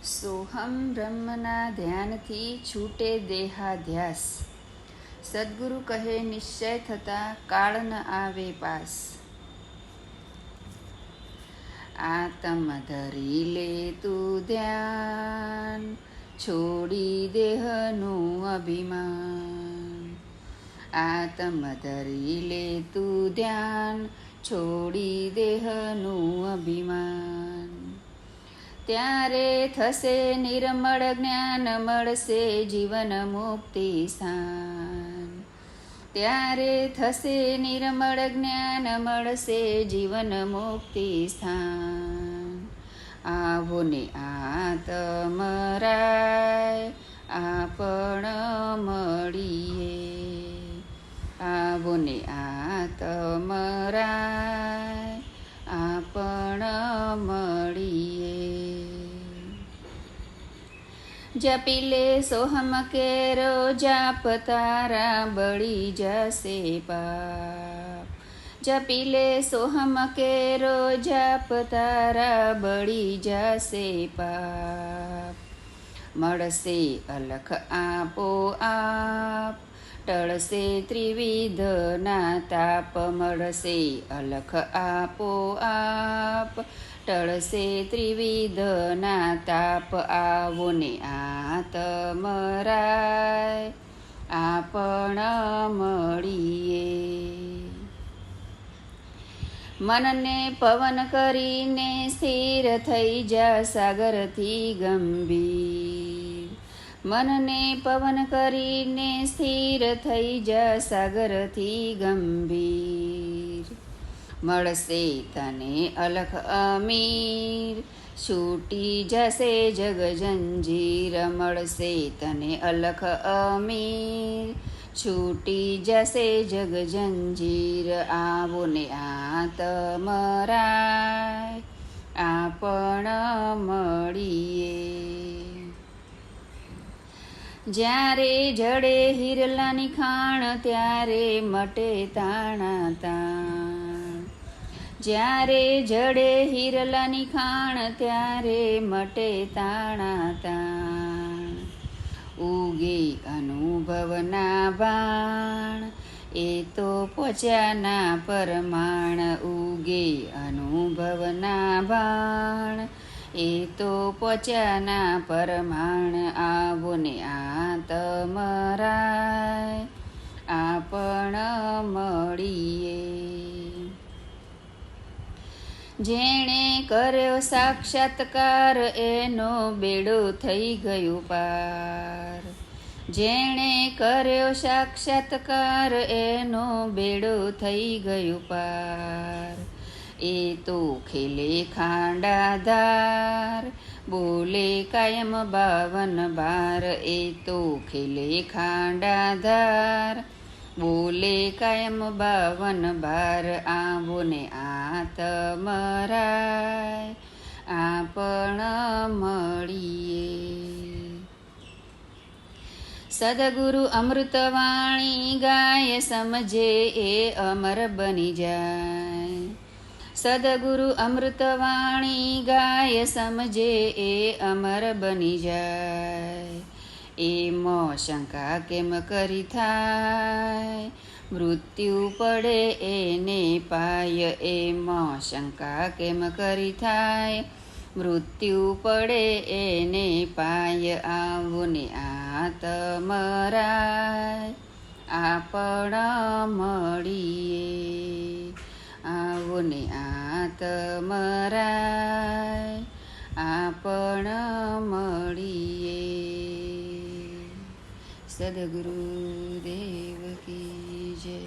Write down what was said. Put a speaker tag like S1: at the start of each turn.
S1: સોહમ બ્રહ્મના ધ્યાનથી છૂટે દેહાધ્યાસ. સદ્ગુરુ કહે નિશ્ચય થતાં કાળ ન આવે પાસ. આતમ ધરી લે તું ધ્યાન, છોડી દેહનું અભિમાન. આતમ ધરી લે તું ધ્યાન, છોડી દેહનું અભિમાન. ત્યારે થશે નિર્મળ જ્ઞાન, મળશે જીવન મુક્તિ સ્થાન. ત્યારે થશે નિર્મળ જ્ઞાન, મળશે જીવન મુક્તિ સ્થાન. આવો ને આતમરાય આપણ મળીએ. આવો ને આતમરાય આપણ મળીએ. જપી લે સોહમ કેરો, જાપ તારા બળી જશે પાપ. જપી લે સોહમ કેરો, જાપ તારા બળી જશે પાપ. મળશે અલખ આપો આપ, ટળશે ત્રિવિધના તાપ. મળશે અલખ આપો આપ, ટળશે ત્રિવિધના તાપ. આવો ને આતમરાય આપણ મળીએ. મનને પવન કરીને સ્થિર થઈ જા સાગરથી ગંભીર. મનને પવન કરીને સ્થિર થઈ જા સાગરથી ગંભીર. મળશે તને અલખ અમીર, છૂટી જશે જગ જંજીર. મળશે તને અલખ અમીર, છૂટી જશે જગ જંજીર. આવો ને આતમરાય આપણ મળીએ. જ્યારે જડે હિરલાની ખાણ, ત્યારે મટે તાણા તાણ. જ્યારે જડે હિરલાની ખાણ, ત્યારે મટે તાણા તાણ. ઉગે અનુભવના બાણ, એ તો પહોંચ્યાના પરમાણ. ઉગે અનુભવના બાણ, એ તો પહોંચ્યાના પરમાણ. આવો ને આતમરાય આપણ મળીએ. જેણે કર્યો સાક્ષાત્કાર, એનો બેડો થઈ ગયો પાર. જેણે કર્યો સાક્ષાત્કાર, એનો બેડો થઈ ગયો પાર. એ તો ખેલે ખાંડાધાર, બોલે કાયમ 52 બાર. એ તો ખેલે ખાંડાધાર, બોલે કાયમ 52 બાર. આવો ને આતમરાય આપણ મળીએ. સદગુરુ અમૃતવાણી ગાય, સમજે એ અમર બની જાય. સદગુરુ અમૃતવાણી ગાય, સમજે એ અમર બની જાય. એમાં શંકા કેમ કરી થાય, મૃત્યુ પડે એને પાય. એમાં શંકા કેમ કરી થાય, મૃત્યુ પડે એને પાય. આવો ને આતમરાય આપણ મળીએ. આવો ને આતમરાય આપણ મળીએ. સદગુરુદેવ કી જય.